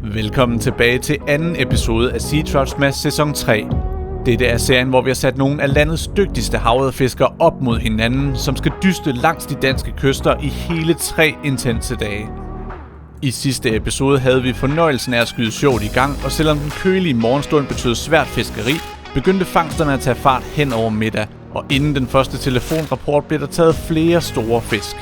Velkommen tilbage til anden episode af Sea Trout Smash sæson 3. Dette er serien, hvor vi har sat nogle af landets dygtigste havodderfiskere op mod hinanden, som skal dyste langs de danske kyster i hele 3 intense dage. I sidste episode havde vi fornøjelsen af at skyde showet i gang, og selvom den kølige morgenstund betød svært fiskeri, begyndte fangsterne at tage fart hen over middag, og inden den første telefonrapport blev der taget flere store fisk.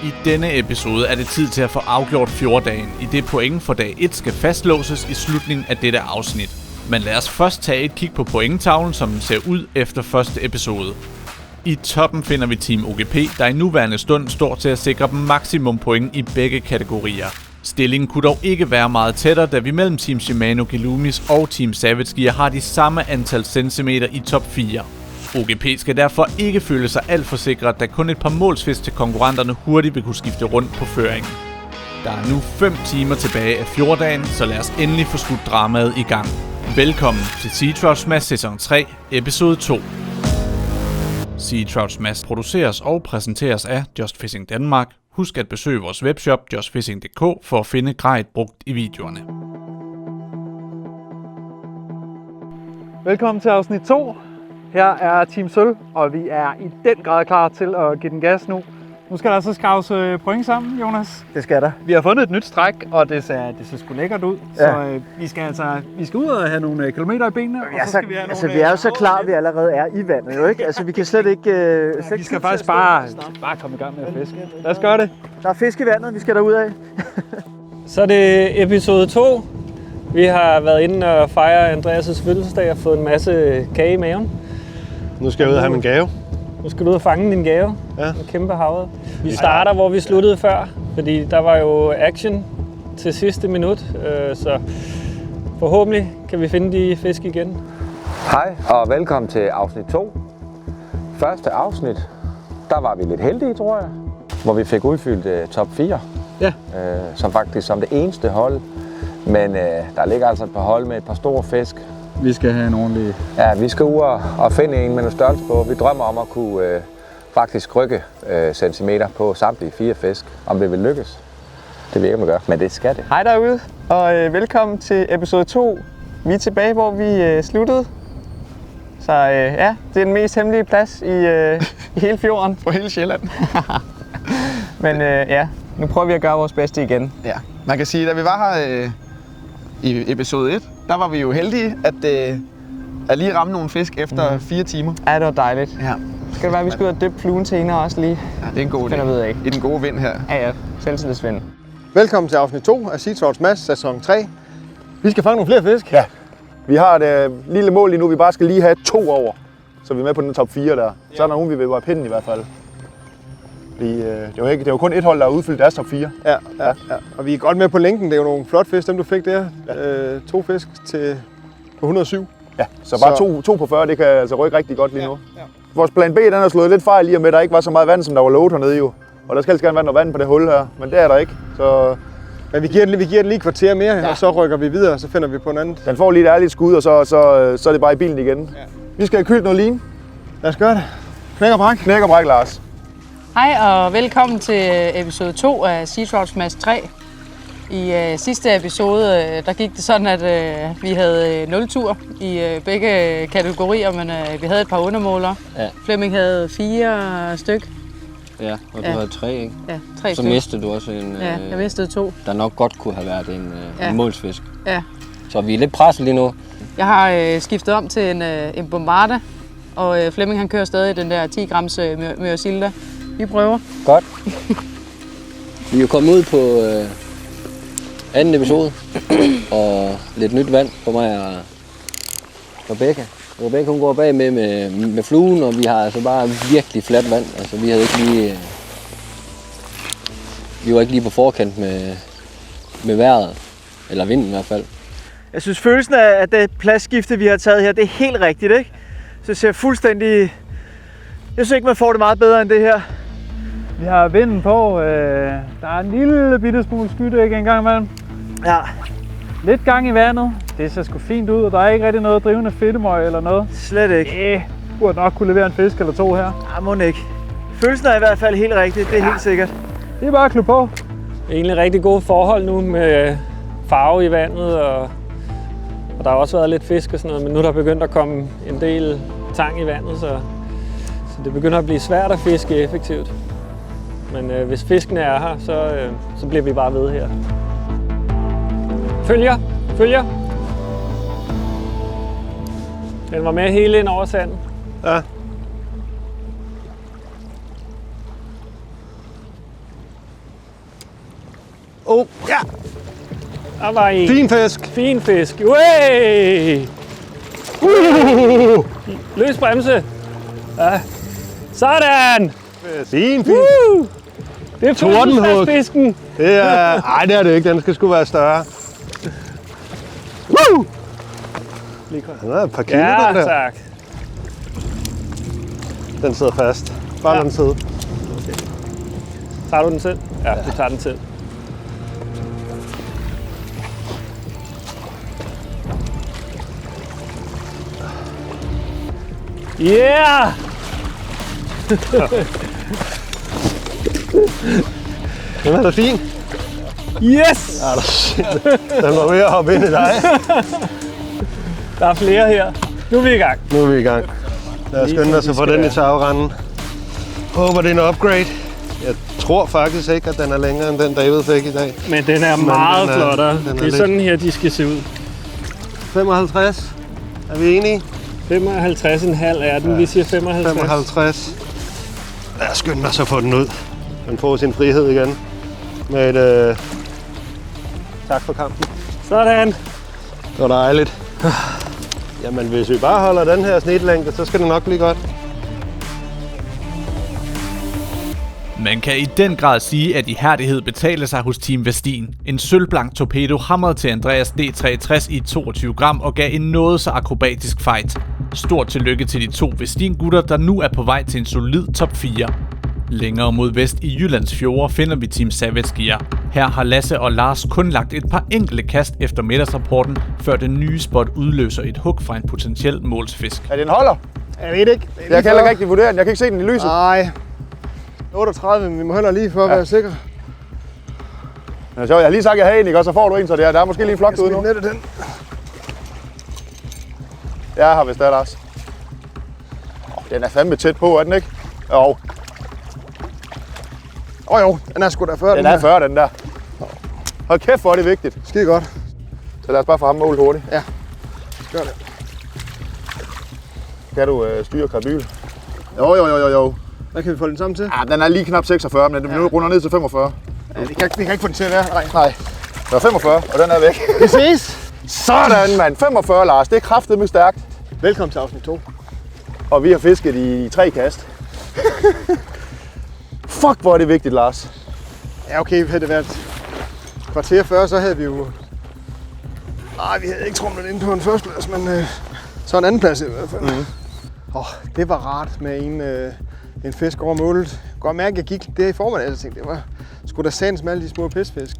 I denne episode er det tid til at få afgjort fjorddagen, i det point for dag 1 skal fastlåses i slutningen af dette afsnit. Men lad os først tage et kig på pointtavlen, som den ser ud efter første episode. I toppen finder vi Team OGP, der i nuværende stund står til at sikre dem maksimum point i begge kategorier. Stillingen kunne dog ikke være meget tættere, da vi mellem Team Shimano Gilumis og Team Savage Gear har de samme antal centimeter i top 4. OGP skal derfor ikke føle sig alt for sikret, da kun et par målsfisk til konkurrenterne hurtigt vil kunne skifte rundt på føringen. Der er nu 5 timer tilbage af fjorddagen, så lad os endelig få skudt dramaet i gang. Velkommen til Sea Trout Smash sæson 3, episode 2. Sea Trout Smash produceres og præsenteres af Just Fishing Denmark. Husk at besøge vores webshop justfishing.dk for at finde grejet brugt i videoerne. Velkommen til afsnit 2. Her er Team Sølv, og vi er i den grad klar til at give den gas nu. Nu skal der altså skraves point sammen, Jonas. Det skal der. Vi har fundet et nyt stræk, og det ser sgu lækkert ud. Ja. Så vi skal ud og have nogle kilometer i benene. Vi er jo så klar, at vi allerede er i vandet, jo ikke? Altså, vi kan slet ikke... vi skal faktisk bare komme i gang med at fiske. Lad os gøre det. Der er fisk i vandet, vi skal derud af. Så er det episode 2. Vi har været inde og fejre Andreas' fødselsdag og fået en masse kage i maven. Nu skal jeg ud og have min gave. Nu skal du ud og fange din gave. Ja. Og kæmpe havet. Vi starter, hvor vi sluttede før, fordi der var jo action til sidste minut. Så forhåbentlig kan vi finde de fisk igen. Hej og velkommen til afsnit 2. Første afsnit, der var vi lidt heldige, tror jeg. Hvor vi fik udfyldt top 4. Ja. Som faktisk som det eneste hold. Men der ligger altså et par hold med et par store fisk. Vi skal have en ordentlig... Ja, vi skal ud og finde en med noget størrelse på. Vi drømmer om at kunne faktisk rykke centimeter på samtlige 4 fisk. Om det vil lykkes, det ved jeg ikke, om det gør, men det skal det. Hej derude, og velkommen til episode 2. Vi er tilbage, hvor vi sluttede. Så ja, det er den mest hemmelige plads i hele fjorden. På hele Sjælland. Men ja, nu prøver vi at gøre vores bedste igen. Ja, man kan sige, at da vi var her i episode 1, der var vi jo heldige at lige ramme nogle fisk efter 4 timer. Ja, det var dejligt. Ja. Skal det være, at vi skal ud og dyppe fluen senere også lige? Ja, det er en god idé. Finder vi ud af. I den gode vind her. Ja, selvtillidsvind. Velkommen til afsnit 2 af Sea Trout Smash sæson 3. Vi skal fange nogle flere fisk. Ja. Vi har et lille mål lige nu, vi bare skal lige have 2 over. Så vi er med på den top 4 der. Så er der nogen, vi vil være pinden i hvert fald. Det er jo kun et hold, der har udfyldt deres top 4. Ja. Og vi er godt med på linken. Det er jo nogle flotte fisk, dem du fik der. Ja. 2 fisk på 107. Ja, så bare 2 på 40, det kan altså rykke rigtig godt lige nu. Ja. Vores plan B, den har slået lidt fejl i og med, at der ikke var så meget vand, som der var lovet hernede jo. Og der skal gerne være noget vand på det hul her, men det er der ikke. Så... Men vi giver den lige et kvarter mere, ja. Og så rykker vi videre, og så finder vi på en anden. Den får lige et ærligt skud, og så er det bare i bilen igen. Ja. Vi skal have kyldt noget line. Lad os gøre det. Knæk og bræk. Knæk og bræk, Lars. Hej og velkommen til episode 2 af Sea Trout Smash 3. I sidste episode der gik det sådan, at vi havde 0-tur i begge kategorier, men vi havde et par undermålere. Ja. Flemming havde 4 styk. Ja, og du havde 3, ikke? Ja, 3 styk. Så mistede du også en, ja, jeg mistede 2. Der nok godt kunne have været en målsfisk. Ja. Så vi er lidt presset lige nu. Jeg har skiftet om til en bombarde, og Flemming han kører stadig den der 10 grams Myosilda. Vi prøver. Godt. Vi er jo kommet ud på anden episode, og lidt nyt vand på mig og Rebecca. Rebecca hun går bag med fluen, og vi har altså bare virkelig fladt vand. Altså vi var ikke lige på forkant med vejret, eller vinden i hvert fald. Jeg synes, følelsen af det pladsskifte, vi har taget her, det er helt rigtigt, ikke? Så det ser fuldstændig... Jeg synes ikke, man får det meget bedre end det her. Vi har vinden på. Der er en lille bitte smule skytte, ikke, en gang imellem. Ja. Lidt gang i vandet. Det ser sgu fint ud, og der er ikke rigtig noget drivende fedtemøg eller noget. Slet ikke. Burde nok kunne levere en fisk eller 2 her. Ja, må ikke. Følelsen er i hvert fald helt rigtig, det er helt sikkert. Det er bare at klø på. Egentlig rigtig gode forhold nu med farve i vandet, og der har også været lidt fisk og sådan noget, men nu er der begyndt at komme en del tang i vandet, så det begynder at blive svært at fiske effektivt. Men hvis fiskene er her, så bliver vi bare ved her. Følger! Den var med hele ind over sanden. Ja. Ja! Der var en. Fin fisk! Wey! Løs bremse! Ja. Sådan! Fin! Det er fødselsdagsfisken! Det er... Ej, det er det ikke. Den skal sgu være større. Den er et par kilo, den der. Tak. Den sidder fast. Bare den sidde. Okay. Tager du den selv? Ja, du tager den selv. Yeah! Den er da fin. Yes! Ja, den var ved at hoppe ind i dig. Der er flere her. Nu er vi i gang. Lad os skynde os at få den i tagrenden. Håber, det er en upgrade. Jeg tror faktisk ikke, at den er længere end den, David fik i dag. Men den er meget flottere. Det er sådan her, de skal se ud. 55. Er vi enige? 55,5 er den. Vi siger 55. 55. Lad os skynde os at få den ud. Den får sin frihed igen. Med et... Tak for kampen. Sådan. Det var dejligt. Jamen, hvis vi bare holder den her snitlængde, så skal det nok blive godt. Man kan i den grad sige, at ihærdighed betaler sig hos Team Vestin. En sølvblank torpedo hamrede til Andreas D63 i 22 gram og gav en noget så akrobatisk fight. Stort tillykke til de 2 Vestin-gutter, der nu er på vej til en solid top 4. Længere mod vest i Jyllands fjorde finder vi Team Savage Gear. Her har Lasse og Lars kun lagt et par enkelte kast efter middagsrapporten, før den nye spot udløser et hug fra en potentiel målsfisk. Er det en holder? Jeg ved ikke. Jeg kan heller ikke rigtig vurdere den. Jeg kan ikke se den i lyset. Nej. 38, men vi må heller lige for at være sikre. Ja, jeg har lige sagt, at jeg har en, ikke? Og så får du en, så der er måske lige en flok ude nu. Den. Jeg har vist der, Lars. Den er fandme tæt på, er den ikke? Jo. Jo, den er sgu da 40. Den er 40, den der. Hold kæft, hvor er det vigtigt. Skide godt. Så lad os bare få ham målt hurtigt. Ja, gør det. Kan du styre karbyl? Jo. Hvad kan vi få den sammen til? Ja, den er lige knap 46, men den runder ned til 45. Ja, vi kan ikke få den til at være. Nej. Der er 45, og den er væk. Vi ses! Sådan, mand. 45, Lars. Det er kraftedeme stærkt. Velkommen til afsnit 2. Og vi har fisket i 3 kast. Fuck, hvor er det vigtigt, Lars. Ja, okay, havde det været kvarter før, så havde vi jo... Nej, vi havde ikke trumlet ind på en førsteplads, men så en anden plads i hvert fald. Det var rart med en fisk over målet. Jeg kan godt mærke, at jeg gik der i formiddag, og tænkte, det var sgu da sands med alle de små pisfisk.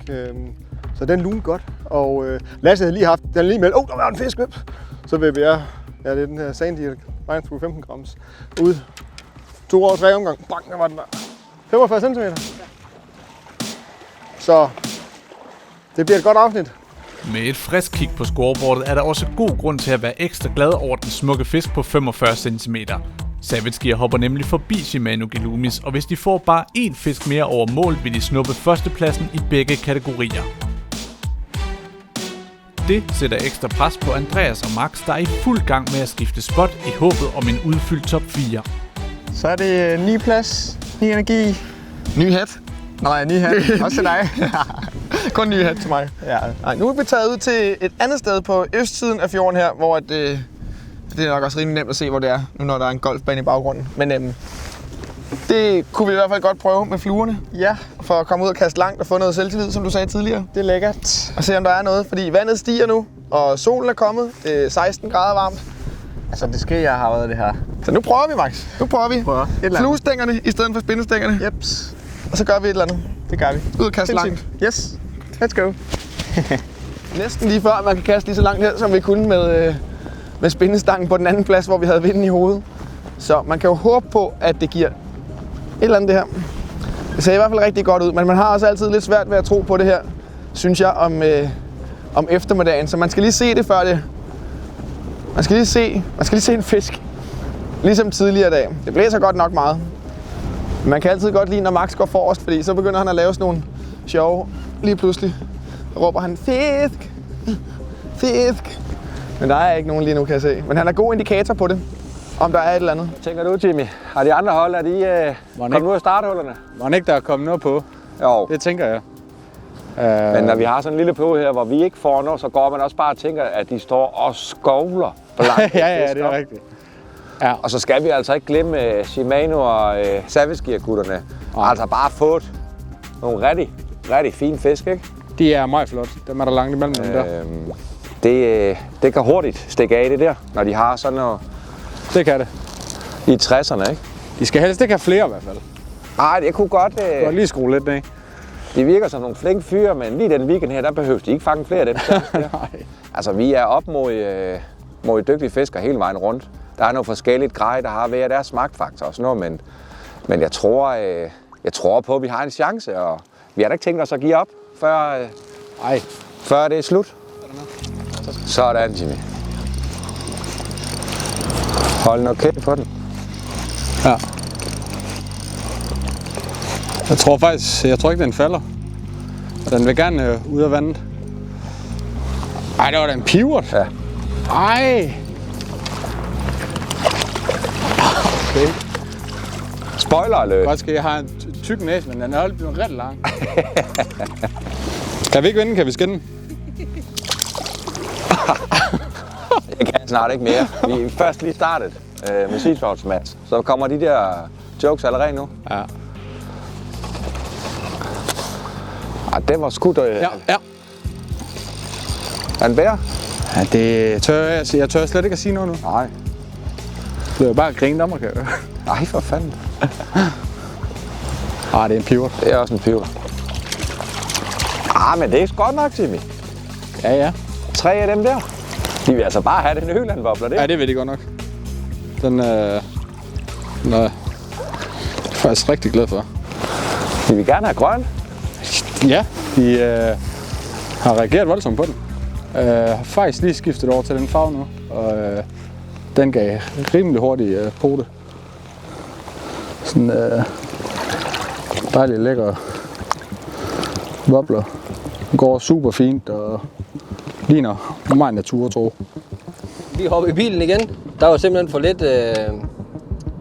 Så den lunede godt, og Lasse havde lige haft, den lige meldt, der var en fisk, så vil jeg, det er den her Sandy Line Through 15 grams, ude 2 over 3 omgang, bang, der var den der. 45 cm. Ja. Så det bliver et godt afsnit. Med et frisk kig på scoreboardet er der også god grund til at være ekstra glad over den smukke fisk på 45 cm. Savage Gear hopper nemlig forbi Shimano Gilumis, og hvis de får bare én fisk mere over mål, vil de snuppe førstepladsen i begge kategorier. Det sætter ekstra pres på Andreas og Max, der er i fuld gang med at skifte spot i håbet om en udfyldt top 4. Så er det 9 plads, 9 energi. Ny hat. Nej, ny hat. Også til dig. Kun ny hat til mig. Ja. Nej, nu er vi taget ud til et andet sted på østsiden af fjorden her, hvor det er nok også rimelig nemt at se, hvor det er, nu når der er en golfbane i baggrunden. Men det kunne vi i hvert fald godt prøve med fluerne. Ja. For at komme ud og kaste langt og få noget selvtillid, som du sagde tidligere. Det er lækkert. Og se, om der er noget, fordi vandet stiger nu, og solen er kommet. Det er 16 grader varmt. Altså, det sker, jeg har været det her. Så nu prøver vi, Max. Nu prøver vi. Fluestængerne i stedet for spindestængerne. Jeps. Og så gør vi et eller andet. Det gør vi. Ud og kaste langt. Yes. Let's go. Næsten lige før, man kan kaste lige så langt her, som vi kunne med spindestangen på den anden plads, hvor vi havde vinden i hovedet. Så man kan jo håbe på, at det giver et eller andet det her. Det ser i hvert fald rigtig godt ud, men man har også altid lidt svært ved at tro på det her, synes jeg, om eftermiddagen, så man skal lige se det før det. Man skal lige se en fisk. Ligesom tidligere i dag. Det blæser godt nok meget. Men man kan altid godt lide, når Max går forrest, fordi så begynder han at lave sådan nogle sjove. Lige pludselig råber han, fisk! Fisk! Men der er ikke nogen lige nu, kan jeg se. Men han er god indikator på det, om der er et eller andet. Tænker du, Jimmy? Har de andre hold, er de kommet ud af starthullerne? Må ikke der er kommet noget på? Jo. Det tænker jeg. Men når vi har sådan en lille på her, hvor vi ikke får noget, så går man også bare og tænker, at de står og skovler på langt. ja, det er rigtigt. Ja. Og så skal vi altså ikke glemme Shimano og Savage-gear-gutterne. Altså bare fået nogle rigtig fine fisk, ikke? De er meget flotte. Dem er der langt imellem dem der. Det kan hurtigt stikke af det der, når de har sådan noget. Det kan det. I 60'erne, ikke? De skal helst ikke have flere i hvert fald. Nej, det kunne godt... Godt lige skrue lidt ned. De virker som nogle flinke fyre, men lige den weekend her, der behøves de ikke fange flere af dem. Altså, vi er op mod dygtige fiskere hele vejen rundt. Der er noget forskelligt grej, der har hver deres magtfaktor og sådan noget, men jeg tror på, at vi har en chance, og vi har da ikke tænkt os at give op, før det er slut. Sådan, Jimmy. Hold nu kæft på den. Ja. Jeg tror ikke, den falder. Den vil gerne ud af vandet. Ej, det var da en pivot. Ja. Ej. Okay. Spoiler alert. Godt skal jeg have en tyk næse, men den er altid blevet ret lang. Kan vi ikke vinde, kan vi skinne? Jeg kan snart ikke mere. Vi er først lige startet med Sea Trouts Match. Så kommer de der jokes allerede nu. Ja. Det var sgu da... Ja. Er den bærer? Ja, det tør jeg tør slet ikke at sige noget nu. Nej. Det er jo bare at grine om, kan jeg. Nej, for fanden. Det er en pivot. Det er også en pivot. Men det er godt nok, Jimmy. Ja. 3 af dem der. De vil altså bare have den Øland-bobler, det? Ja, det vil de godt nok. Den er jeg faktisk rigtig glad for. De vil gerne have grøn. Ja, de har reageret voldsomt på den. Har faktisk lige skiftet over til den farve nu, og den gav rimelig hurtig pote. Sådan dejligt lækker bobler. Går super fint og ligner meget natur, tror jeg. Vi hopper i bilen igen. Der var simpelthen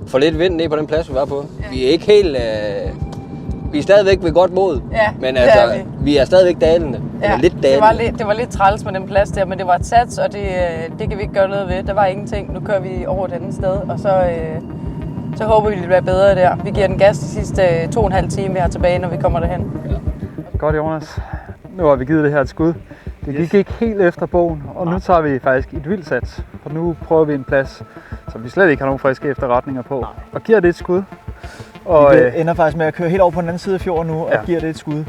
for lidt vind ned på den plads, vi var på. Ja. Vi er ikke helt... vi er stadigvæk ved godt mod, men altså, vi er stadigvæk dalende. Ja, lidt dalende. Det var lidt træls med den plads der, men det var et sats, og det kan vi ikke gøre noget ved. Der var ingenting. Nu kører vi over et andet sted, og så håber vi, det bliver bedre der. Vi giver den gas de sidste 2,5 timer, vi har tilbage, når vi kommer derhen. Ja. Godt, Jonas. Nu har vi givet det her et skud. Det gik ikke helt efter bogen, og nu tager vi faktisk et vildt sats. For nu prøver vi en plads, som vi slet ikke har nogen friske efterretninger på, og giver det et skud. Og vi ender faktisk med at køre helt over på den anden side af fjorden nu, og giver det et skud.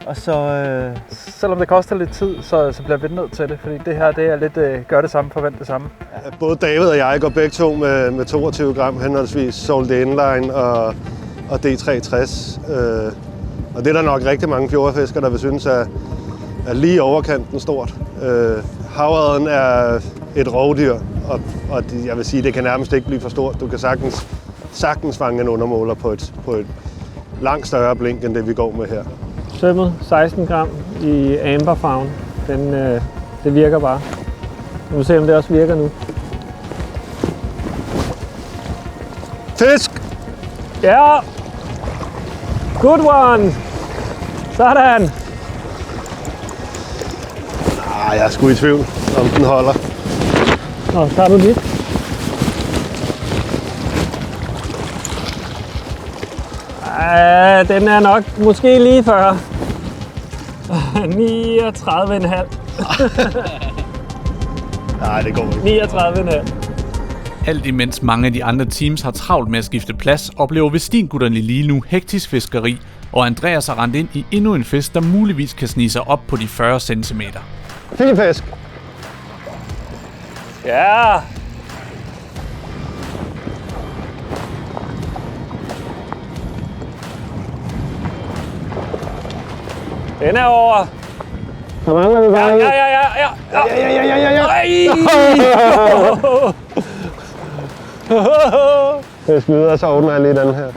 Og så, selvom det koster lidt tid, så bliver vi nødt til det, fordi det her det er lidt gør det samme, forvent det samme. Ja. Både David og jeg går begge to med 22 gram henholdsvis Salt Inline og D360. Og det er der nok rigtig mange fjordfiskere, der vil synes er lige overkanten stort. Havørreden er et rovdyr, og jeg vil sige, det kan nærmest ikke blive for stort. Du kan sagtens fange en undermåler på et langt større blink, end det vi går med her. Sømmet 16 gram i amberfarven. Det virker bare. Vi må se, om det også virker nu. Fisk! Ja! Good one! Sådan! Jeg er sgu i tvivl, om den holder. Nå, tager du dit? Den er nok måske lige før. 39,5. Nej, det går ikke. 39,5. Alt imens mange af de andre teams har travlt med at skifte plads, oplever Vestingutterne lige nu hektisk fiskeri, og Andreas har rendt ind i endnu en fisk, der muligvis kan snige sig op på de 40 cm. Fin fisk! Ja! Den er over. Så mangler vi bare Ja. Jeg skyder, og så åbner jeg lige den her. Ja,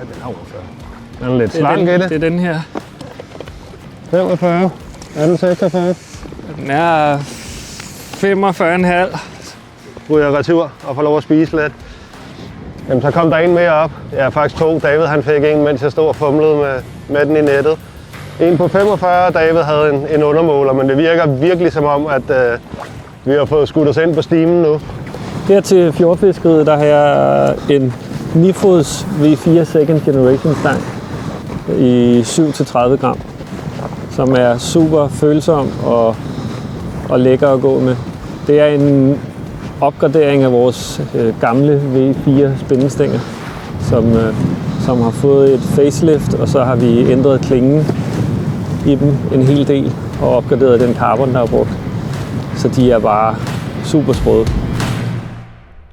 den er overført. Den er lidt slank i det. Det er den her. 45. Er den 46? Den er 45,5. Ryger retur og får lov at spise lidt. Jamen, så kom der en mere op. Jeg er faktisk 2. David han fik en, mens jeg stod og fumlede med den i nettet. En på 45, David havde en undermåler, men det virker virkelig som om, at vi har fået skudt os ind på stimen nu. Her til fjordfiskeriet, der har jeg en Nifods V4 Second Generation stang i 7-30 gram, som er super følsom og lækker at gå med. Det er en opgradering af vores gamle V4 spændestænger, som har fået et facelift, og så har vi ændret klingen i dem en hel del og opgraderet den carbon, der er brugt. Så de er bare super sprøde.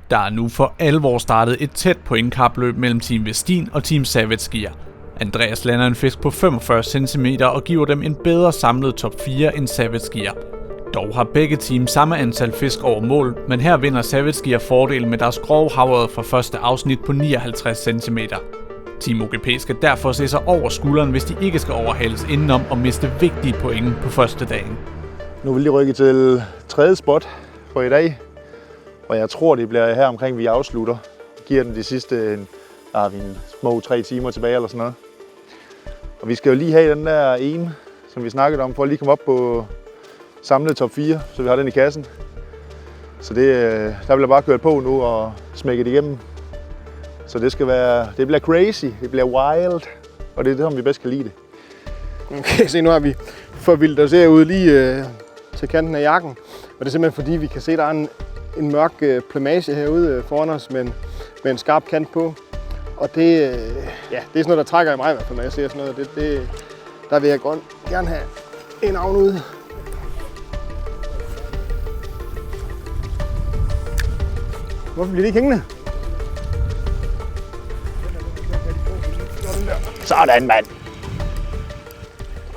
Der er nu for alvor startet et tæt pointkapløb mellem Team Vestin og Team Savage Gear. Andreas lander en fisk på 45 cm og giver dem en bedre samlet top 4 end Savage Gear. Dog har begge team samme antal fisk over mål, men her vinder Savage Gear fordelen med deres grove havørred fra første afsnit på 59 cm. Team OGP skal derfor se sig over skulderen, hvis de ikke skal overhales indenom og miste vigtige point på første dagen. Nu vil de rykke til 3. spot for i dag, og jeg tror, det bliver her omkring, vi afslutter. Giver den de sidste små 3 timer tilbage eller sådan noget. Og vi skal jo lige have den der ene, som vi snakkede om, for at lige komme op på samlet top 4, så vi har den i kassen. Så der vil jeg bare køre på nu og smække det igennem. Så det bliver crazy, det bliver wild, og det er det, som vi bedst kan lide det. Okay, se nu har vi forvildt os herude lige til kanten af jakken. Og det er simpelthen fordi, vi kan se, at der er en mørk plumage herude foran os med en skarp kant på. Og det er sådan noget, der trækker i mig i hvert fald, når jeg ser sådan noget. Der vil jeg gerne have en avn ude. Hvorfor bliver det ikke hængende? Sådan, mand.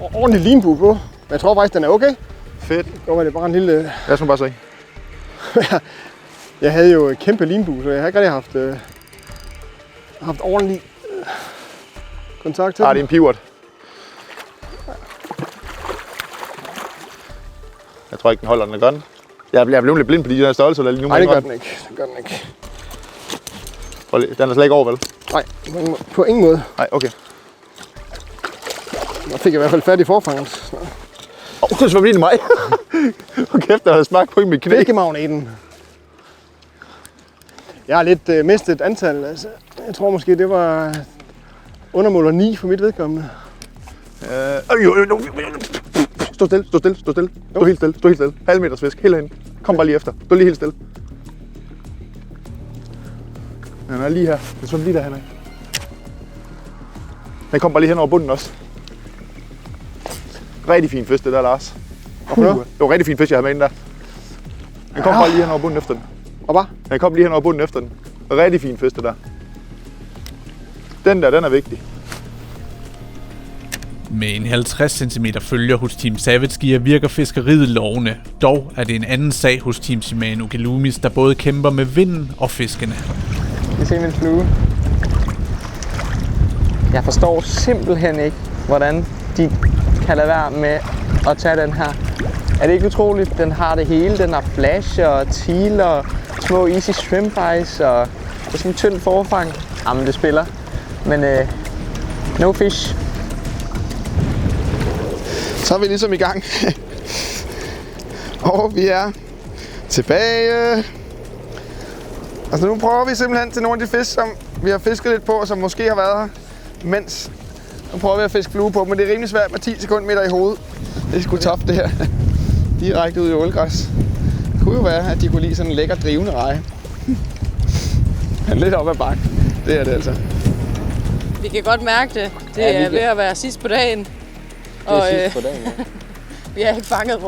Ordentlig linbue på. Men jeg tror faktisk, den er okay. Fedt. Jo, men det er bare en lille... Jeg skal bare se. Jeg havde jo et kæmpe linbue, så jeg har ikke rigtig haft ordentlig kontakt til det er en pivot. Jeg tror ikke, den holder, den er godt. Jeg blev lidt blind på de der størrelser, der lige nu. Nej, det gør den ikke. Den er slet ikke over, vel? Nej, på ingen måde. Nej, okay. Jeg fik i hvert fald fat i forfanget. Det var lige mig. Kæft, der havde smagt på i mit knæ. Fiskemagneten. Jeg har lidt mistet antal. Altså, jeg tror måske, det var undermåler 9 for mit vedkommende. Stå stille. Stå helt stille. Halv meters fisk, helt hen. Kom bare lige efter. Stå lige helt stille. Den er lige her. Det er lige derhen af. Den kom bare lige hen over bunden også. Rigtig fin fisk, det der, Lars. Det var rigtig fin fisk, jeg havde med ind der. Den kom bare lige hen over bunden efter den. Og hvad? Den kom lige hen over bunden efter den. Rigtig fin fisk, det der. Den der, den er vigtig. Med en 50 cm følger hos Team Savage Gear virker fiskeriet lovende. Dog er det en anden sag hos Team Shimano Gelumis, der både kæmper med vinden og fiskene. Vi ser min flue. Jeg forstår simpelthen ikke, hvordan de kan lade være med at tage den her. Er det ikke utroligt? Den har det hele. Den har flash og teal og små easy shrimp eyes og det er sådan en tynd forfang. Jamen det spiller. Men no fish. Så er vi ligesom i gang. Og vi er tilbage. Altså nu prøver vi simpelthen til nogle af de fisk, som vi har fisket lidt på, og som måske har været her, mens nu prøver vi at fiske flue på, men det er rimelig svært med 10 sekundmeter i hovedet. Det er sgu tough det her. Direkte ud i ålegræs. Det kunne jo være, at de kunne lide sådan en lækker drivende reje. Men lidt op ad bakken. Det er det altså. Vi kan godt mærke det. Det er ved at være sidst på dagen. Det er sidst på dagen, ja. Vi har ikke fanget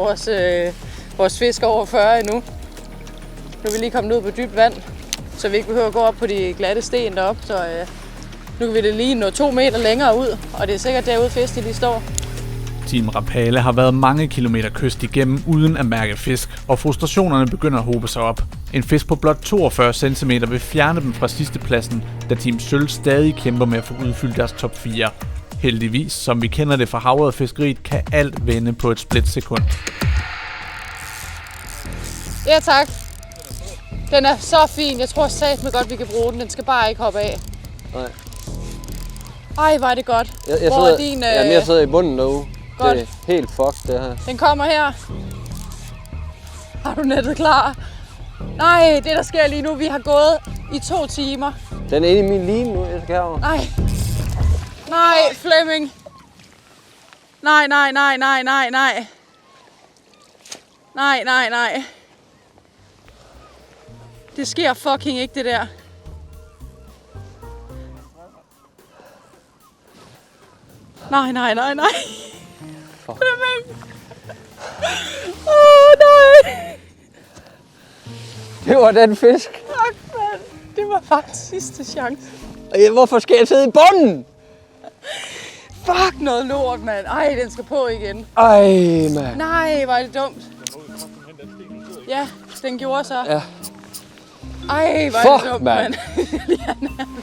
vores fisk over 40 endnu. Nu er vi lige kommet ud på dybt vand, så vi ikke behøver at gå op på de glatte sten deroppe. Så nu kan vi det lige nå 2 meter længere ud, og det er sikkert derude fiskene de står. Team Rapala har været mange kilometer kyst igennem uden at mærke fisk, og frustrationerne begynder at hobe sig op. En fisk på blot 42 cm vil fjerne dem fra sidstepladsen, da Team Sølv stadig kæmper med at få udfyldt deres top 4. Heldigvis, som vi kender det fra havet og fiskeriet, kan alt vende på et splitsekund. Ja, tak. Den er så fin. Jeg tror satme godt, vi kan bruge den. Den skal bare ikke hoppe af. Nej. Ej, var det godt. Jeg sidder i bunden derude. Godt. Det er helt fucked, det her. Den kommer her. Har du nettet klar? Nej, det der sker lige nu. Vi har gået i 2 timer. Den er inde i min line nu, jeg skal herover. Nej. Nej, Flemming. Nej. Nej. Det sker fucking ikke, det der. Nej. Flemming. Nej. Det var den fisk. Tak, mand. Det var faktisk sidste chance. Hvorfor skal jeg sidde i bunden? Fuck noget lort, mand. Ej, den skal på igen. Ej, mand. Nej, var det dumt. Ja, den gjorde så. Ja. Ej, var det dumt, mand. Vi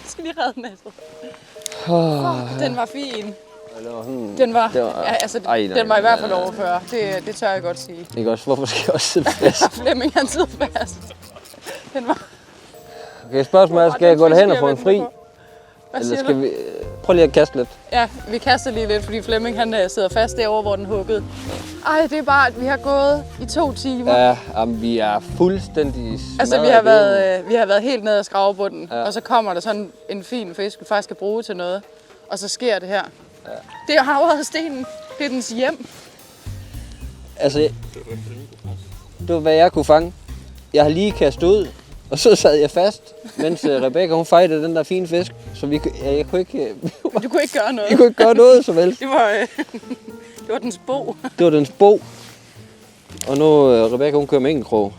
skal lige redde nettet. Fuck, den var fin. Den var i hvert fald over 40. Det tør jeg godt sige. Ikke også? Hvorfor skal jeg også sidde fast? Flemming, han sidder fast. Den var... Okay, spørgsmålet skal jeg gå derhen og få en fri? Eller skal vi... Prøv lige at kaste lidt. Ja, vi kaster lige lidt, fordi Flemming han sidder fast derovre, hvor den huggede. Ej, det er bare, at vi har gået i 2 timer. Ja, vi er fuldstændig smadret. Altså, vi har været helt nede af skravebunden, og så kommer der sådan en fin fisk, vi faktisk kan bruge til noget. Og så sker det her. Ja. Det er havet og stenen. Det er dens hjem. Altså, det var, hvad jeg kunne fange. Jeg har lige kastet ud, og så sad jeg fast, mens Rebecca hun fejtede den der fine fisk. Så jeg kunne ikke... Du kunne ikke gøre noget. Jeg kunne ikke gøre noget som helst. Det var dens bo. Det var dens bo. Og nu Rebecca hun kører med enkelkrog.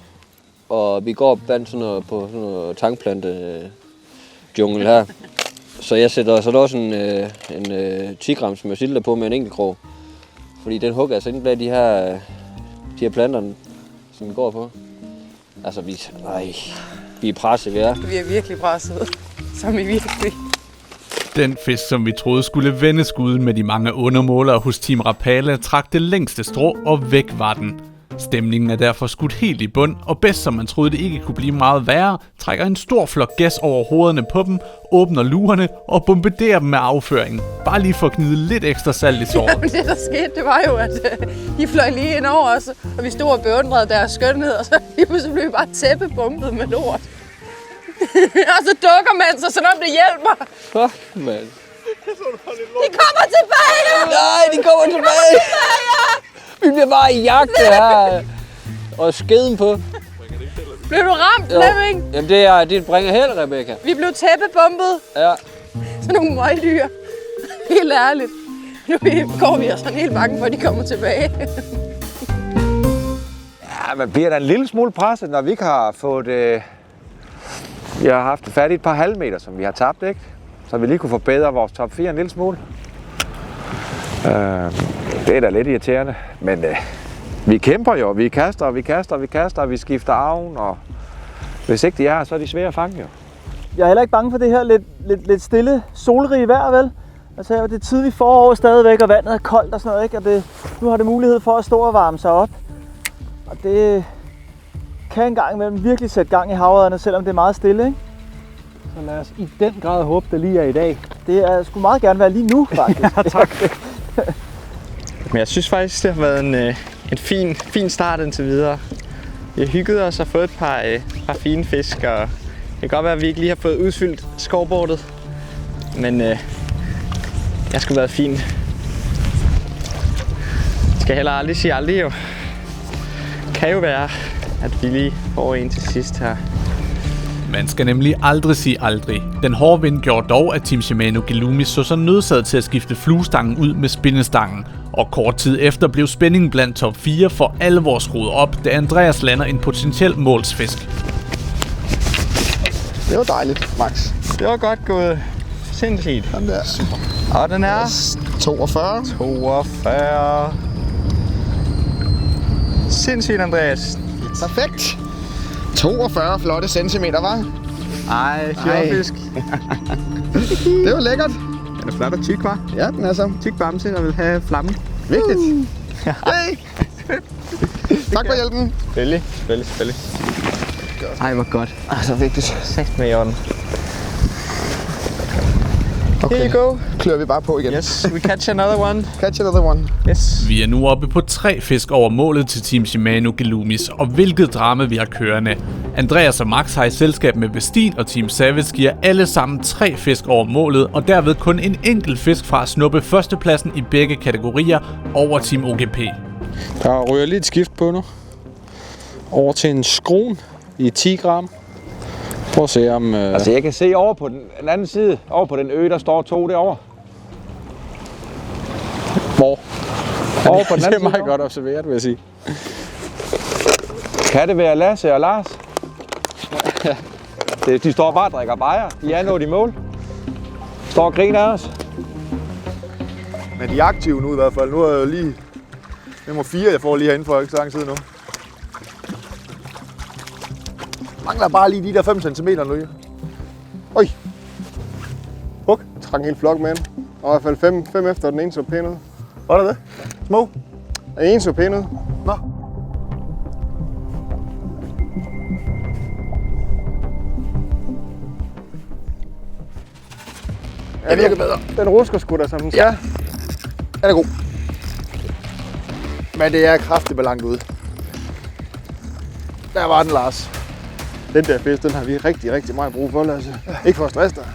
Og vi går op blandt sådan noget, på sådan noget tangplante jungle her. Så jeg sætter så også en 10 grams med på med en enkelkrog. Fordi den hugger altså inde bag de her planter, som vi går på. Altså, vi er presset, vi er. Vi er virkelig presset. Som i virkelig. Den fisk, som vi troede skulle vende skuden med de mange undermålere hos Team Rapala, trak det længste strå, og væk var den. Stemningen er derfor skudt helt i bund, og bedst som man troede det ikke kunne blive meget værre, trækker en stor flok gas over hovederne på dem, åbner lurerne og bombarderer dem med afføringen. Bare lige for at gnide lidt ekstra salt i såret. Jamen, det der skete, det var jo, at de fløj lige ind over os, og vi stod og beundrede deres skønhed, og så lige pludselig blev vi bare tæppebumpet med lort. Og så dukker man sig, som om det hjælper. Fuck, mand. De kommer tilbage! Nej, de kommer tilbage! Vi bliver bare i jagt her. Og skeden på. Blev du ramt, Flemming? Jamen, det bringer held, Rebecca. Vi blev tæppebumpet. Ja. Sådan nogle møgdyr. Helt ærligt. Nu går vi og sådan helt bange for, at de kommer tilbage. Ja, man bliver da en lille smule presset, når vi ikke har fået... Vi har haft fat i et par halvmeter, som vi har tabt, ikke? Så vi lige kunne forbedre vores top 4 en lille smule. Det er da lidt irriterende, men vi kæmper jo. Vi kaster, og vi skifter avn, og hvis ikke de er her, så er de svære at fange jo. Jeg er heller ikke bange for det her lidt stille, solrige vejr, vel? Altså, det er tidligt forår stadigvæk, og vandet er koldt og sådan noget, ikke? Og nu har det mulighed for at stå og varme sig op. Og det kan en gang imellem virkelig sætte gang i havørrederne, selvom det er meget stille, ikke? Så lad os i den grad håbe, det lige er i dag. Det er sgu meget gerne være lige nu, faktisk. Ja, tak. Men jeg synes faktisk, det har været en fin start indtil videre. Vi har hygget os og fået et par fine fisk, og det kan godt være, at vi ikke lige har fået udfyldt skovbordet. Men det har sgu været fint. Jeg skal heller aldrig sige aldrig jo. Det kan jo være, at vi lige får en til sidst her. Man skal nemlig aldrig sige aldrig. Den hårde vind gjorde dog, at Team Shimano Gilumi så sig nødsaget til at skifte fluestangen ud med spindestangen. Og kort tid efter blev spændingen blandt top 4 for alvor skruet op, da Andreas lander en potentiel målsfisk. Det var dejligt, Max. Det var godt gået. Sindssygt. Sådan der. Super. Og den er 42. 42. Sindssygt, Andreas. Perfekt. 42 flotte centimeter, var. Ej, fjordfisk. Det var lækkert. Den er flot og tyk, hva'? Ja, den er så. Tyk bamse, der vil have flammen. Vigtigt. Hey. Tak for hjælpen. Selvfølgelig. Ej, hvor godt. Altså vigtigt. Sæt med i orden. Okay. Here you go. Klør vi bare på igen. Yes, we catch another one. Catch another one. Yes. Vi er nu oppe på 3 fisk over målet til Team Shimano Gelumis, og hvilket drama vi har kørende. Andreas og Max har i selskab med Vestin og Team Savage giver alle sammen 3 fisk over målet, og derved kun en enkelt fisk fra at snuppe førstepladsen i begge kategorier over Team OGP. Der ryger lige et skift på nu. Over til en skron i 10 gram. Prøv at se om... Altså jeg kan se over på den anden side, over på den ø, der står 2 derovre. Hvor? Over på den anden side. Det er meget side godt observeret, vil jeg sige. Kan det være Lasse og Lars? De står bare og drikker bajer. De er nået i mål. Står og griner af os. Men de er aktive nu i hvert fald. Nu er jeg lige nummer 4, jeg får lige herinde for ikke så lang tid nu. Mangler bare lige de der 5 cm nu. Oj. Huk. Træk en hel flok med den. Og i hvert fald 5 efter, den ene så pæn ud. Var det det? Små? Den ene så pæn ud. Nå. Ja, det virker bedre. Den rusker sgu da som den skal. Ja. Den er god. Men det er kraftigt langt ude. Der var den, Lars. Den der fisk, den har vi rigtig meget brug for, Lasse. Ikke for at stresse dig.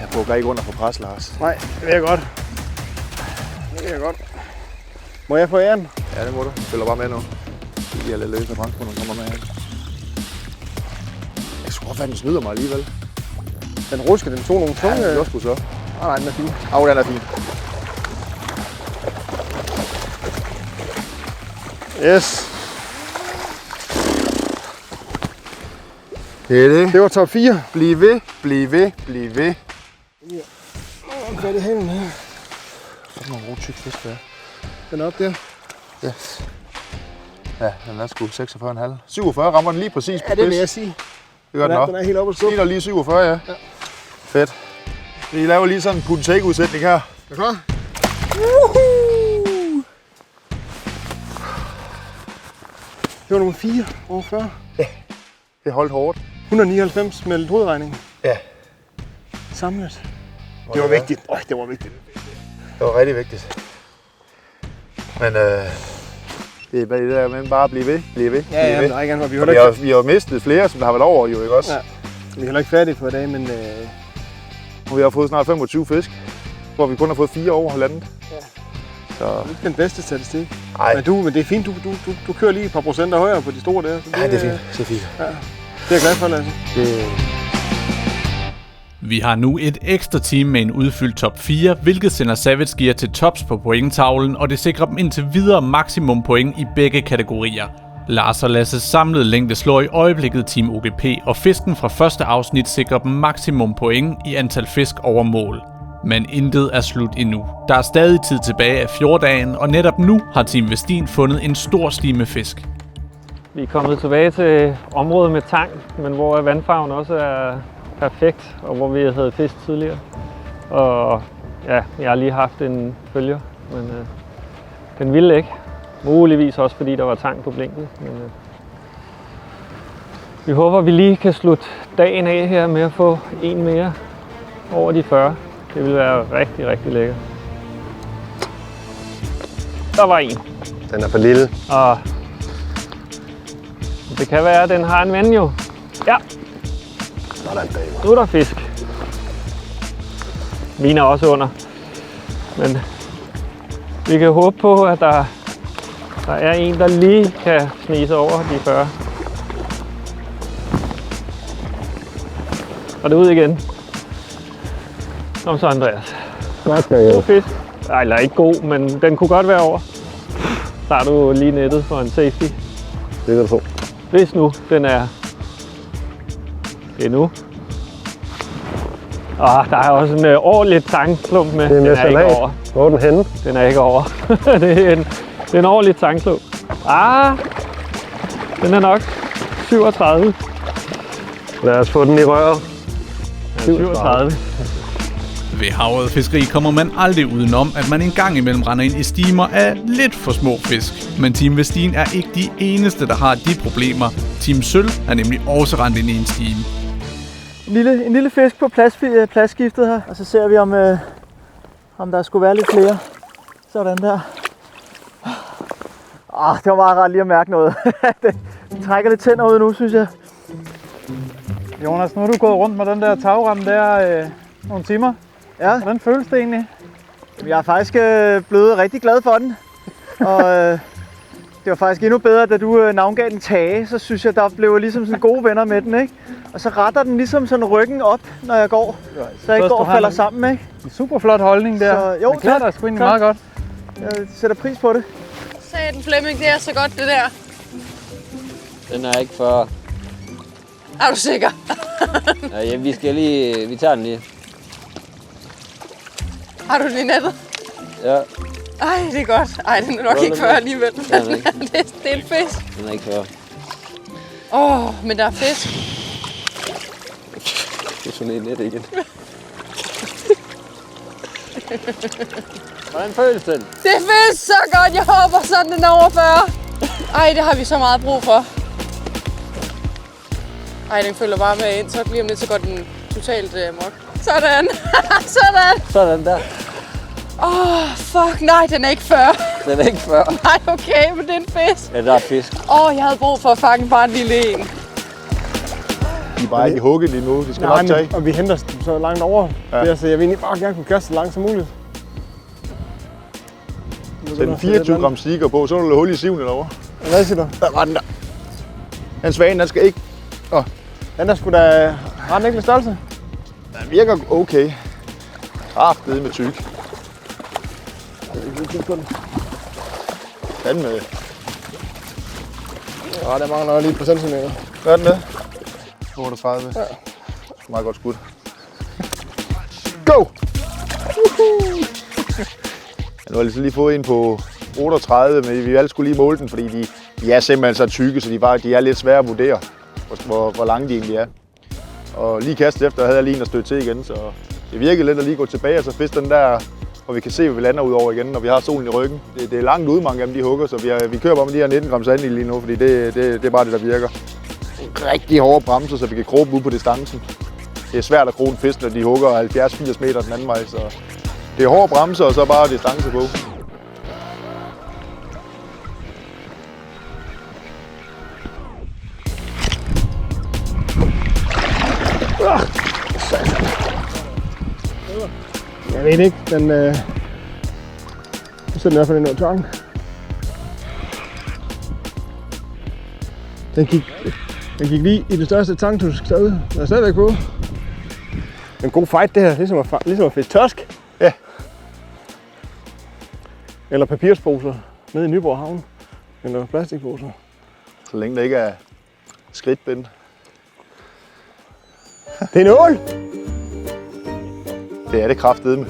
Jeg bukker ikke under for pres, Lars. Nej, det vil jeg godt. Må jeg få æren? Ja, det må du. Følger bare med nu. Jeg er lidt løs af brandspunden, kommer med her. Jeg tror godt, den snyder mig alligevel. Den rusker, den tog nogle tunge. Ja, det er sgu så. Nej, den er fin. Den er fin. Yes. Det er det. Det var top 4. Bliv ved, bliv ved, bliv ved. Hvad er det henne her? Sådan nogle ro tyk fisk der. Den er op der. Yes. Ja, den er sgu 46,5. 47 rammer den lige præcis på Ja, det vil spids. jeg sige. Det gør den nok. Den er helt oppe at stå. Lige 47, ja. Fedt. Vi laver lige sådan en put take udsætning her. Er du klar? Det var nummer 4 over 40. Ja, det holdt hårdt. 199 med lidt hovedregning. Ja. Samlet. Det var vigtigt. Det var vigtigt. Det var rigtig vigtigt. Men det er bare det der med bare at blive ved, blive ved, Ja, blive ved. der er ikke andet. Vi har jo mistet flere, som der har været over, jo ikke også? Ja. Vi er heller ikke færdige for i dag, men... Nu har vi fået snart 25 fisk, hvor vi kun har fået 4 over halvandet. Ja. Så... Det er ikke den bedste statistik. Nej. Men det er fint, du kører lige et par procenter højere på de store der. Så Ja, det er fint. Det er fint. Ja. Det er jeg glad for, Lasse. Vi har nu et ekstra team med en udfyldt top 4, hvilket sender Savage Gear til tops på pointtavlen, og det sikrer dem indtil videre maksimum point i begge kategorier. Lars og Lasses samlede længde slår i øjeblikket Team OGP, og fisken fra første afsnit sikrer dem maksimum point i antal fisk over mål. Men intet er slut endnu. Der er stadig tid tilbage af fjorddagen, og netop nu har Team Vestin fundet en stor stime fisk. Vi er kommet tilbage til området med tang, men hvor vandfarven også er perfekt, og hvor vi havde fisk tidligere. Og ja, jeg har lige haft en følger, men den ville ikke. Muligvis også fordi der var tang på blinket. Men, vi håber, vi lige kan slutte dagen af her med at få en mere over de 40. Det vil være rigtig, rigtig lækkert. Der var en. Den er for lille. Og det kan være, at den har en ven jo. Ja. Nu er der fisk. Mine er også under. Men vi kan håbe på, at der er en, der lige kan snige sig over de 40. Og det er ud igen. Kom så, Andreas. God fisk. Nej, eller ikke god, men den kunne godt være over. Så har du lige nettet for en safety. Det kan du få. Hvis nu den er... Det er nu. Der er også en ordentlig tangklump med. Det er med Den er ikke salat. over. Hvor er den henne? Den er ikke over. det er en ordentlig tangklump. Den er nok 37. Lad os få den i røret. 37. Ved Havet Fiskeri kommer man aldrig udenom, at man en gang imellem render ind i stimer af lidt for små fisk. Men Team Vestin er ikke de eneste, der har de problemer. Team Sølv er nemlig også rendt ind i en stime. En lille fisk på pladsskiftet her, og så ser vi om der skulle være lidt flere. Sådan der. Det var meget rart lige at mærke noget. det trækker lidt tænder ud nu, synes jeg. Jonas, nu har du gået rundt med den der tagrem der nogle timer. Ja. Hvordan føles det egentlig? Jeg er faktisk blevet rigtig glad for den. Og det var faktisk endnu bedre, da du navngav den Tage. Så synes jeg, der blev ligesom sådan gode venner med den, ikke? Og så retter den ligesom sådan ryggen op, når jeg går. Så jeg ikke går og falder sammen, ikke? En super flot holdning der. Så, jo, det klæder dig sgu egentlig meget godt. Jeg sætter pris på det. Sagde den Flemming, det er så godt det der. Den er ikke 40. Er du sikker? Ja, vi tager den lige. Har du den i nettet? Ja. Ej, det er godt. Ej, den er nok ikke 40 alligevel. Det er en fisk. Den er ikke 40. Men der er fisk. Det er sådan en net igen. Hvordan føles den? Det føles så godt. Jeg håber sådan den er over 40. Ej, det har vi så meget brug for. Ej, den følger bare med ind. Så lige om lidt, så går den totalt mok. Sådan. Sådan der. Fuck. Nej, den er ikke 40. Den er ikke 40. Nej, okay, men det er en fisk. Ja, der er fisk. Jeg havde brug for at fange bare en lille en. De er bare ikke i hugget lige nu. De skal nok tage. Og vi henter så langt over. Ja. Så jeg vil egentlig bare gerne kunne kaste så langt som muligt. Sæt en 24 gram stikker på, så er der hul i siven derovre. Hvad siger du? Der var den der. Den svane, den skal ikke... Den der skulle da ret ikke med størrelse. Den virker okay. Kraftedeme med tyk. Den med. Der mangler lige et par centimeter. Hvad er den med? 38. Ja. Meget godt skudt. Go! Nu har jeg lige fået en på 38, men vi alle skulle lige måle den, fordi de er simpelthen så tykke, så de er lidt svære at vurdere, hvor lange de egentlig er. Og lige kastet efter havde jeg lige en at støtte til igen, så det virkede lidt at lige gå tilbage og så fiske den der, hvor vi kan se, hvor vi lander ud over igen, når vi har solen i ryggen. Det er langt ude, mange af dem de hugger, så vi kører bare med de her 19 gram sand lige nu, fordi det er bare det, der virker. Rigtig hårde bremser, så vi kan krobe ud på distancen. Det er svært at kroge en fisk, når de hugger 70-80 meter den anden vej, så det er hårde bremser og så bare distance på. Jeg ved ikke, den nu sætter den i hvert fald ind over tang. Den gik lige i det største tangtusk stadig. Den er stadigvæk på. En god fight det her, ligesom at fiske tørsk. Ja. Eller papirsposer nede i Nyborg Havn. Eller plastikposer. Så længe der ikke er skridtbind. Det er en ål! Det er det kraftedeme.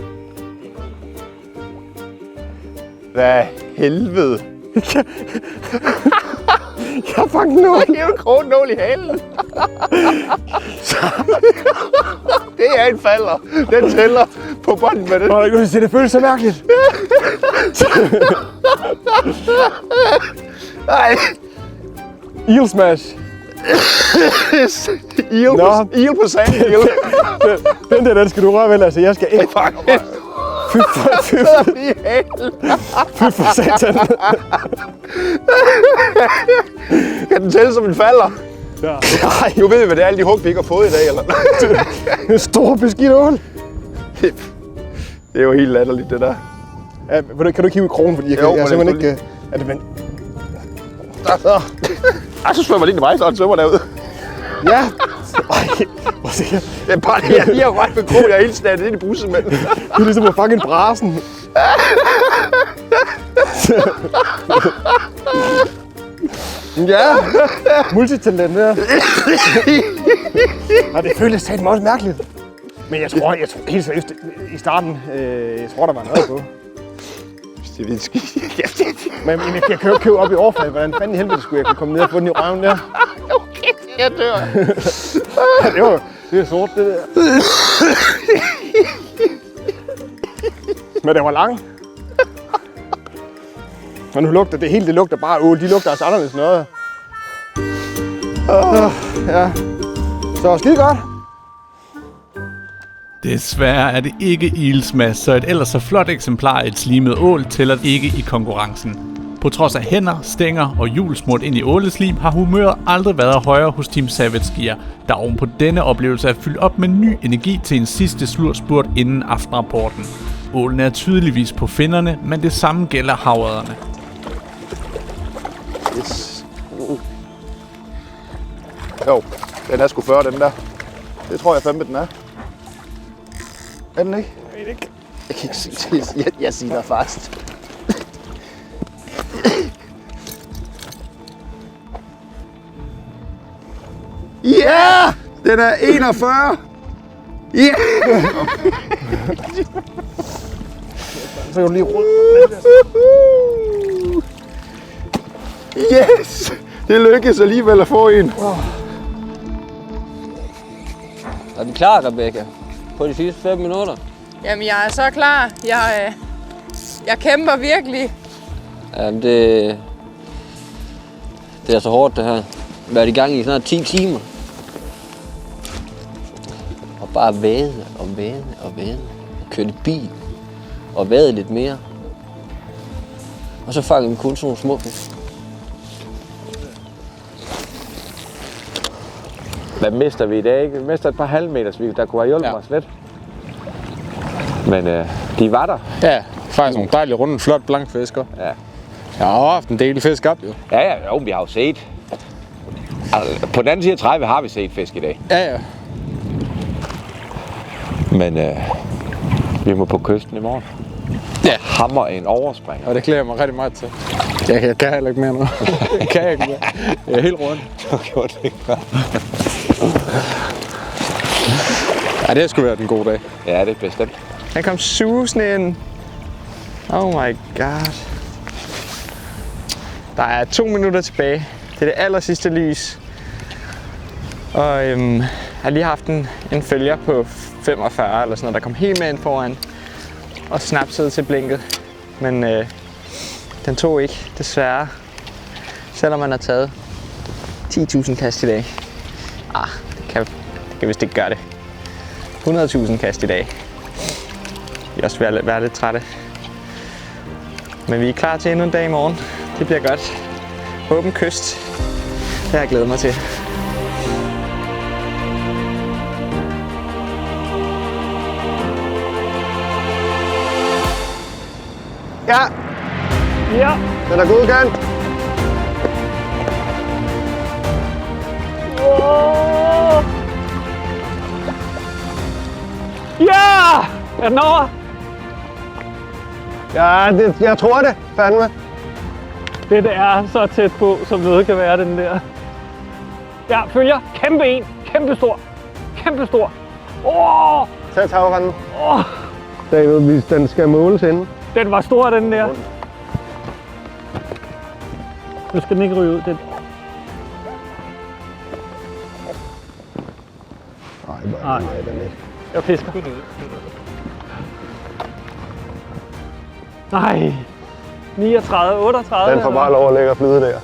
Hvad helvede? Jeg har fanget en ål! Det er jo en krognål i halen. Det er en falder. Den tæller på bånden med den. Det føles så mærkeligt. Nej. Eel smash. Eel på sand. Den der, den skal du røre vel, altså jeg skal ikke. Fy for satan. Kan den tælle som en falder? Ja. Nu ved vi, hvad det er, alle de hug, vi ikke har fået i dag, eller? En stor beskidt ål. Det er jo helt latterligt, det der. Ja, kan du ikke hive i krogen, fordi jeg simpelthen ikke... Er det men... Så svømmer det ind i mig, så han svømmer derud. Ja. Ej, hvor ser jeg. Det er bare det, jeg lige har rørt med kro, jeg er helt snattet ind i bussen, mand. Det er ligesom at fange en brasen. Ja, multitalent der. Og det føles satme også mærkeligt. Men jeg tror helt seriøst, i starten, jeg tror, der var noget på. Det er skidt. Men jeg kan jo købe op i overfladen. Hvordan fanden i helvede skulle jeg kunne komme ned og få den i røven der? Okay, jeg dør. Det er sort, det der. Men det var lang. Og nu lugter det hele, det lugter bare ål. De lugter altså anderledes noget. Ja. Så skide godt. Desværre er det ikke ildsmas, så et ellers så flot eksemplar af et slimet ål tæller ikke i konkurrencen. På trods af hænder, stænger og hjul smurt ind i åleslim, har humøret aldrig været højere hos Team Savage Gear, der oven på denne oplevelse er fyldt op med ny energi til en sidste slurspurt inden aftenrapporten. Ålen er tydeligvis på finnerne, men det samme gælder havrederne. Yes. Jo, den er sgu 40, den der. Det tror jeg fandme, den er. Er den ikke? Jeg ved ikke. Jeg kan ikke sige det. Jeg siger dig fast. Ja! Den er 41! Ja! Yeah! Så kan du lige rulle. Yes! Det lykkedes alligevel at få en. Er vi klar, Rebecca? På de sidste 5 minutter? Jamen, jeg er så klar. Jeg kæmper virkelig. Jamen, det er så hårdt, det her. Været i gang i snart 10 timer. Og bare vade og vade og vade. Og køre i bil. Og vade lidt mere. Og så fanger vi kun sådan nogle små fisk. Hvad mister vi i dag? Vi mister et par halvmeters, der kunne have hjulpet os lidt. Men de var der. Ja, faktisk nogle dejlige runde, flot blank fisker. Ja. Jeg har haft en del fisk op, jo. Ja, vi har jo set. Altså, på den anden side af 30 har vi set fisk i dag. Ja. Men vi må på kysten i morgen. Ja. Hammer en overspring. Og det klæder mig rigtig meget til. Jeg kan heller ikke mere nu. Jeg kan ikke mere. Jeg er helt rundt. Okay, det ikke godt. Ja, det har sgu været en god dag. Ja, det er bestemt. Han kom susende ind. Oh my god. Der er 2 minutter tilbage. Det er det aller sidste lys. Og jeg har lige haft en følger på 45 eller sådan noget, der kom helt med ind foran. Og snapsede til blinket. Men den tog ikke, desværre. Selvom man har taget 10.000 kast i dag. Det kan vist ikke gøre det. 100.000 kast i dag. Vi er også være lidt trætte. Men vi er klar til endnu en dag i morgen. Det bliver godt. Åben kyst. Det har jeg glædet mig til. Ja. Ja. Den er godkendt. Ja! Er den over? Ja, jeg tror det, fandme. Det er så tæt på, som noget kan være, den der. Ja, følger. Kæmpe en. Kæmpe stor. Kæmpe stor. Tag tagranden. David, hvis den skal måles inden. Den var stor, den der. Nu skal den ikke ryge ud. Den. Nej, den ikke. Jeg fisker. Nej. 39, 38. Den får bare lov at lægge og flyde der.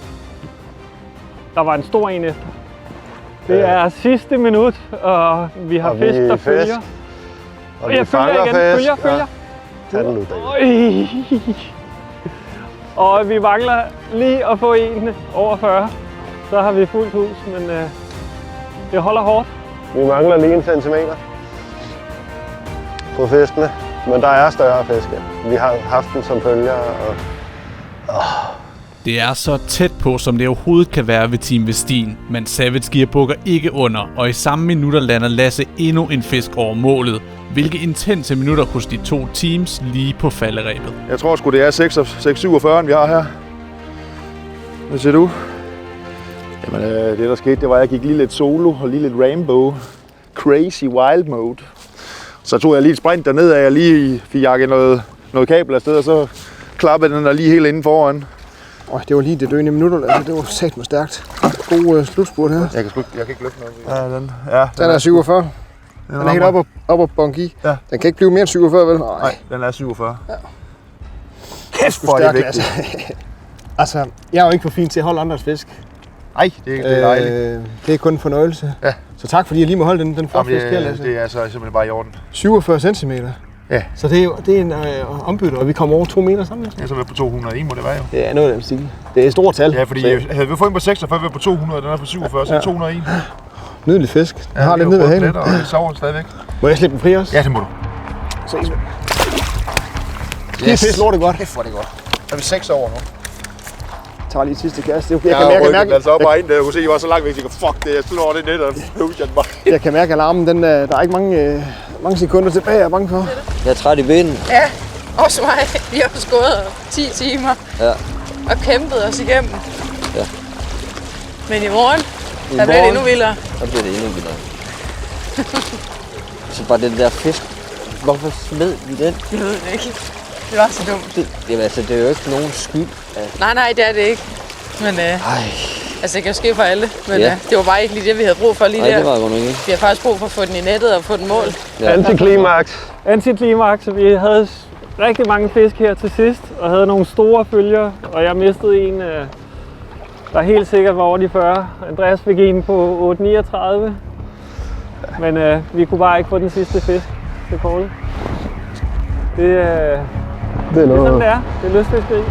Der var en stor en efter. Det er sidste minut, og vi har fisk, der følger. Og vi fanger igen. fisk. Følger. Tag den nu, David. Og vi mangler lige at få en over 40. Så har vi fuldt hus, men det holder hårdt. Vi mangler lige 1 centimeter på fiskene, men der er større fiske. Vi har haft dem som følger. Det er så tæt på, som det overhovedet kan være ved Team Vestin, men Savage Gear bukker ikke under, og i samme minutter lander Lasse endnu en fisk over målet. Hvilke intense minutter hos de 2 teams lige på falderebet. Jeg tror sgu, det er 6-47, vi har her. Hvad siger du? Jamen, det der skete, det var, at jeg gik lige lidt solo og lige lidt rainbow. Crazy wild mode. Så tog jeg lige et sprint derned, og jeg lige fik jakket noget kabel afsted, og så klappede den der lige helt inden foran. Det var lige det døende minutter, altså. Det var satme stærkt. God slutspurt her. Jeg kan ikke løfte noget. Den er 47. Den er helt op og bonk i. Ja. Den kan ikke blive mere end 47, vel? Nej, den er 47. Ja. Kæft, hvor er det vigtigt. Altså, jeg er jo ikke for fin til at holde andres fisk. Nej, det er dejligt. Det er kun en fornøjelse. Ja. Så tak, fordi jeg lige må holde den flotte fisk her, Lasse. Det er så simpelthen bare i orden. 47 cm. Ja. Så det er en ombytte, og vi kommer over 2 meter sammen. Jeg er så været på 201, må det være jo. Det er noget af den stil. Det er et stort tal. Ja, fordi havde vi fået en på 46, vi var på 200, den er på 47, så 201. Nydelig fisk. Den har lidt ned ved hanen. Og det sover stadigvæk. Må jeg slippe den fri også? Ja, det må du. Ses vi. Det er fisk lortet godt. Kæft, hvor er det godt. Så er vi 6 over nu. Jeg tager lige sidste kast. Jeg kan mærke, altså op og ind, jeg kunne se, at I var så langt væk. Jeg tænkte, fuck det, jeg slår det net, og jeg kan mærke alarmen, der er ikke mange sekunder tilbage, jeg er bange for. Jeg er træt i benen. Ja, også mig. Vi har skåret 10 timer og kæmpet os igennem. Ja. Men i morgen, der bliver det endnu vildere. Der bliver det endnu vildere. Så bare den der fisk. Hvorfor smed vi den? Jeg ved det ikke. Det var så dumt. Det er jo ikke nogen skyld. Nej, det er det ikke. Men altså, det kan jo ske for alle. Men det var bare ikke lige det, vi havde brug for lige der. Nej, det var godt nok ikke. Vi har faktisk brug for at få den i nettet og få den mål. Ja. Antiklimaks. Vi havde rigtig mange fisk her til sidst, og havde nogle store følger, og jeg mistede en, der helt sikkert var over de 40. Andreas fik en på 8,39. Men vi kunne bare ikke få den sidste fisk til kortet. Det er sådan, det er. Det er lystfiskeri.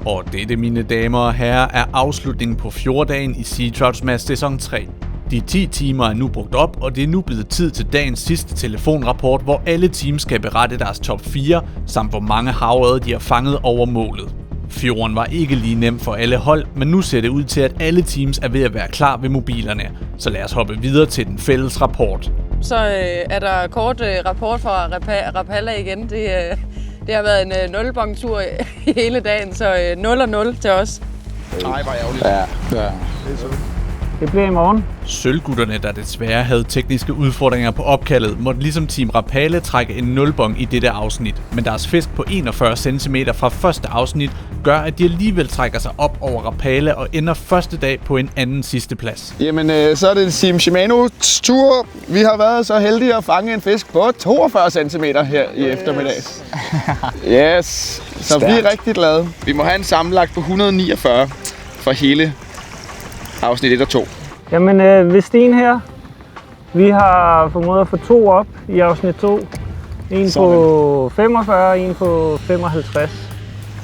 Og dette, mine damer og herrer, er afslutningen på fjorddagen i Sea Trouts Match sæson 3. De 10 timer er nu brugt op, og det er nu blevet tid til dagens sidste telefonrapport, hvor alle teams skal berette deres top 4, samt hvor mange havørreder de har fanget over målet. Fjorden var ikke lige nem for alle hold, men nu ser det ud til, at alle teams er ved at være klar ved mobilerne. Så lad os hoppe videre til den fælles rapport. Så er der kort rapport fra Rapala igen. Det har været en nulbongtur i hele dagen, så 0-0 til os. Nej, var ærgerligt. Ja. Det bliver i morgen. Sølvgutterne, der desværre havde tekniske udfordringer på opkaldet, måtte ligesom Team Rapala trække en nulbong i dette afsnit. Men deres fisk på 41 cm fra første afsnit gør, at de alligevel trækker sig op over Rapala og ender første dag på en anden sidste plads. Jamen, så er det Team Shimano's tur. Vi har været så heldige at fange en fisk på 42 cm her i eftermiddag. Yes, så vi er rigtig glade. Vi må have en sammenlagt på 149 for hele afsnit 1 og 2. Jamen, Vestin her. Vi har formået at få 2 op i afsnit 2. En på 45 og en på 55.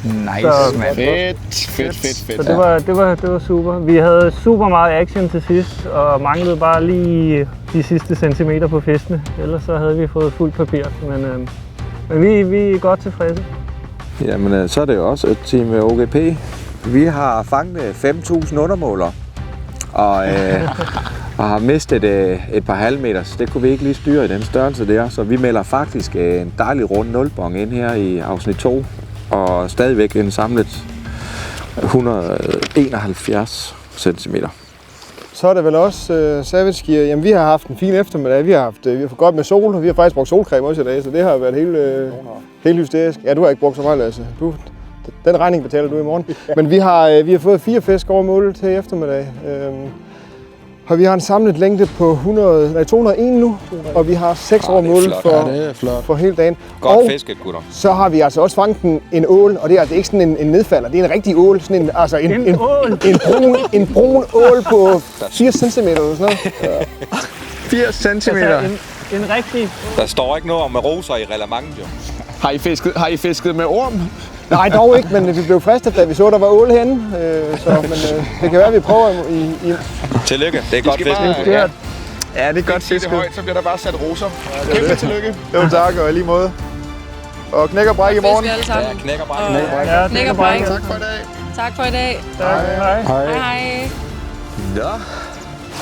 Nice, mand. Fedt. Så det var super. Vi havde super meget action til sidst, og manglede bare lige de sidste centimeter på fiskene. Ellers så havde vi fået fuldt papir. Men vi er godt tilfredse. Jamen, så er det jo også et team OGP. Vi har fanget 5.000 undermålere. Og har mistet et par halvmeter, så det kunne vi ikke lige styre i den størrelse der. Så vi melder faktisk en dejlig rund nulbong ind her i afsnit 2. Og stadigvæk en samlet 171 cm. Så er det vel også Savage Gear. Jamen, vi har haft en fin eftermiddag. Vi har fået godt med sol, og vi har faktisk brugt solcreme også i dag, så det har været helt hysterisk. Ja, du har ikke brugt så meget, Lasse. Den regning betaler du i morgen. Men vi har fået 4 fisk over målet til eftermiddag. Og vi har en samlet længde på 201 nu, og vi har 6 over målet for hele dagen. Godt fisket, gutter. Så har vi altså også fanget en ål, og det er altså ikke sådan en nedfalder, det er en rigtig ål. Sådan en brun ål på 80 cm eller sådan noget. 80 cm. En rigtig... Der står ikke noget om roser i reglementet, jo. Har I fisket med orm? Nej, dog ikke, men vi blev fristet, da vi så, der var ål henne. Men det kan være, at vi prøver i... Tillykke, det er godt fisket. Ja, det er godt fisket. Så bliver der bare sat roser. Kæmpe tillykke. Jo, tak, og i lige måde. Og knæk og bræk i morgen. Ja, knæk og bræk. Knæk og bræk. Tak for i dag. Tak for i dag. Hej. Nå.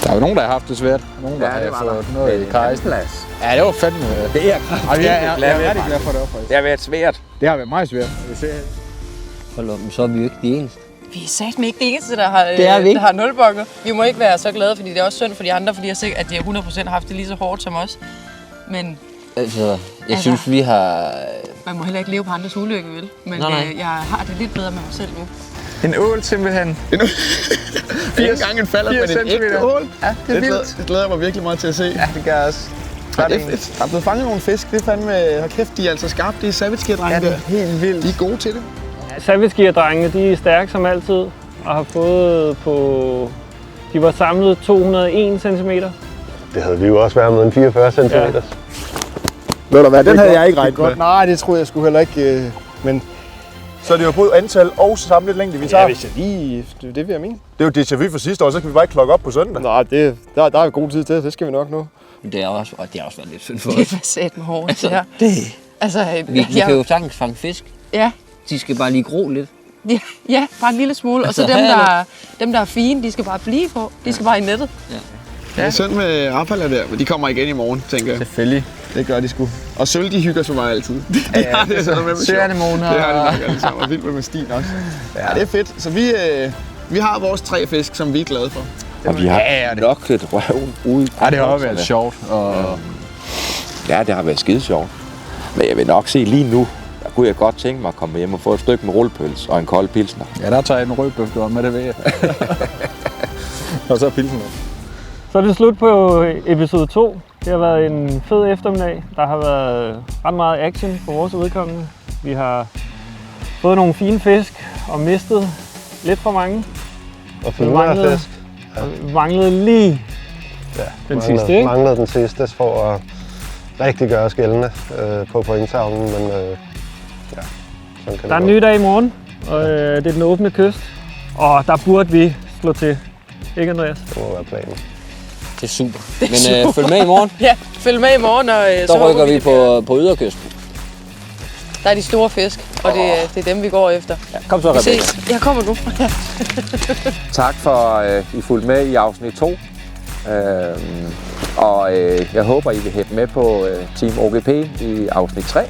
Der er jo nogen, der har haft det svært. Nogen, der har fået noget i kajsen. Ja, det var fandme. Det er jeg er rigtig glad for det også. Det har været svært. Det har været meget svært. Hold op, men så er vi jo ikke de eneste. Vi er satme ikke det eneste, der har, Det er vi ikke. der har nulbokker. Vi må ikke være så glade, fordi det er også synd for de andre, fordi jeg er sikker, at de har 100% haft det lige så hårdt som os. Men Altså, jeg synes, vi har... man må heller ikke leve på andres ulykke, vel? Men Nej. jeg har det lidt bedre med mig selv nu. En ål simpelthen. 80 gange en falder, men en ægte ål. Ja, det er vildt. Det glæder jeg mig virkelig meget til at se. Ja, det gør jeg også. Ja, det er fedt. Der er blevet fanget nogle fisk. Det er fandme... Hold kæft, de er altså skarpe. De er savage gear, drenge. Ja, det er helt vildt. De er gode til det. Savage Gear-drengene, de er stærke som altid, og har fået på... De var samlet 201 cm. Det havde vi jo også været med en 44 cm. Ja. Ved du hvad, den havde jeg ikke regnet med. Nej, det tror jeg sgu heller ikke. Men Så er det jo både antal og samlet længde, vi tager. ja, hvis jeg lige... Det vil jeg mene. Det er jo déjà vu for sidste år, så kan vi bare ikke klokke op på søndag. Nej, der er jo god tid til. Det skal vi nok nå. Det har også været lidt synd for Det os. er satme hårdt, Altså, det her. Altså, Vi kan jo sagtens fange fisk. Ja. De skal bare lige gro lidt. Ja, bare en lille smule. Og så Altså, dem, der er fine, de skal bare blive på. De skal bare i nettet. Det er synd med Rafael der, men de kommer igen i morgen, tænker jeg. Selvfølgelig. Det gør de sgu. Og Sølv, de hygger så meget altid. Ja, det er sådan med søanemoner. Det har de nok alle sammen. Og vildt med Stine også. Ja, det er fedt. Så vi har vores 3 fisk, som vi er glade for. Og vi har nok lidt røven ude. Ja, det har også været sjovt. Og... Ja, det har været skide sjovt. Men jeg vil nok se lige nu, der kunne jeg godt tænke mig at komme hjem og få et stykke med rullepøls og en kold pilsner. Ja, der tager jeg en rødbøf, du har med det ved. Og så pilsen. Så er det slut på episode 2. Det har været en fed eftermiddag. Der har været ret meget action for vores udkommende. Vi har fået nogle fine fisk og mistet lidt for mange. Og finere fisk. Vi manglede lige den sidste, ikke? Manglede den sidste for at rigtig gøre os gældende på pointtavlen, men ja, sådan kan Der er det en ny dag i morgen, og det er den åbne kyst. Og der burde vi slå til. Ikke, Andreas? Det må være planen. Det er super. Men følg med i morgen. Ja, følg med i morgen, og Så rykker vi på yderkysten. Der er de store fisk, og det er dem, vi går efter. Ja, kom så, Vi Rebecca. ses. Jeg kommer nu. Tak for, at I fulgte med i afsnit 2. Og jeg håber, I vil hæppe med på Team OGP i afsnit 3,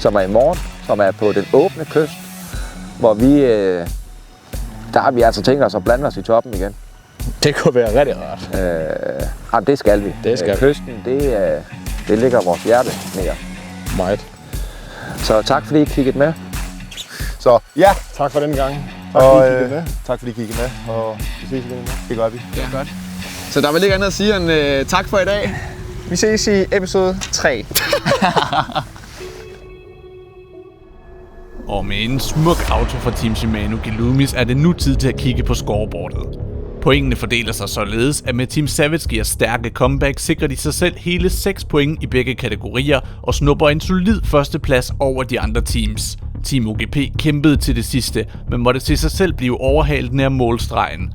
som er i morgen, som er på den åbne kyst, hvor vi, der har vi altså tænkt os at blande os i toppen igen. Det kunne være rigtig rart. Jamen, det skal vi. Det skal vi. Kysten, det ligger vores hjerte nær. Meget. Så tak fordi I kiggede med. Så ja, Tak for den gang. tak fordi I kiggede med, og Vi ses igen. det gør vi. Ja, godt. Så der er vel ikke andet at sige end tak for i dag. Vi ses i episode 3. Og med en smuk auto fra Team Shimano Gelumis er det nu tid til at kigge på scoreboardet. Pointene fordeler sig således, at med Team Savage Gears stærke comeback sikrer de sig selv hele 6 point i begge kategorier og snupper en solid førsteplads over de andre teams. Team OGP kæmpede til det sidste, men måtte til sig selv blive overhalet nær målstregen.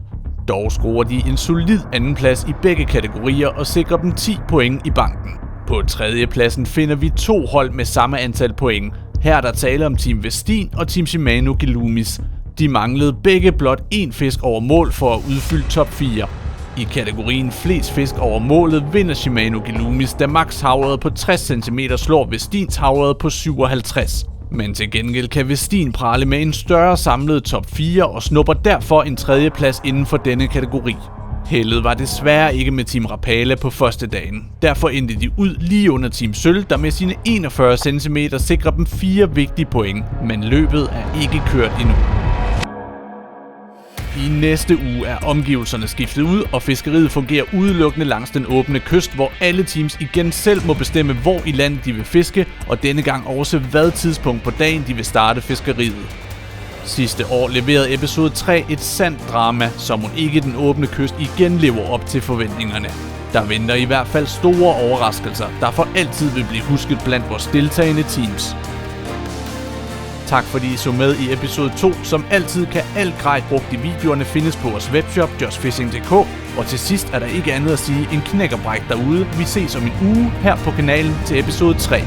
Dog scorer de en solid andenplads i begge kategorier og sikrer dem 10 point i banken. På tredjepladsen finder vi 2 hold med samme antal point. Her er der tale om Team Vestin og Team Shimano Gelumis. De manglede begge blot 1 fisk over mål for at udfylde top 4. I kategorien flest fisk over målet vinder Shimano Gelumis, da max havret på 60 cm slår Vestins havret på 57. Men til gengæld kan Vestin prale med en større samlet top 4 og snupper derfor en tredjeplads inden for denne kategori. Heldet var desværre ikke med Team Rapala på første dagen. Derfor endte de ud lige under Team Sølv, der med sine 41 cm sikrer dem 4 vigtige point, men løbet er ikke kørt endnu. I næste uge er omgivelserne skiftet ud, og fiskeriet fungerer udelukkende langs den åbne kyst, hvor alle teams igen selv må bestemme, hvor i landet de vil fiske, og denne gang også hvad tidspunkt på dagen de vil starte fiskeriet. Sidste år leverede episode 3 et sandt drama, som hun ikke den åbne kyst igen lever op til forventningerne. Der venter i hvert fald store overraskelser, der for altid vil blive husket blandt vores deltagende teams. Tak fordi I så med i episode 2. Som altid kan alt grej brugt i videoerne findes på vores webshop justfishing.dk. Og til sidst er der ikke andet at sige end knæk og bræk derude. Vi ses om en uge her på kanalen til episode 3.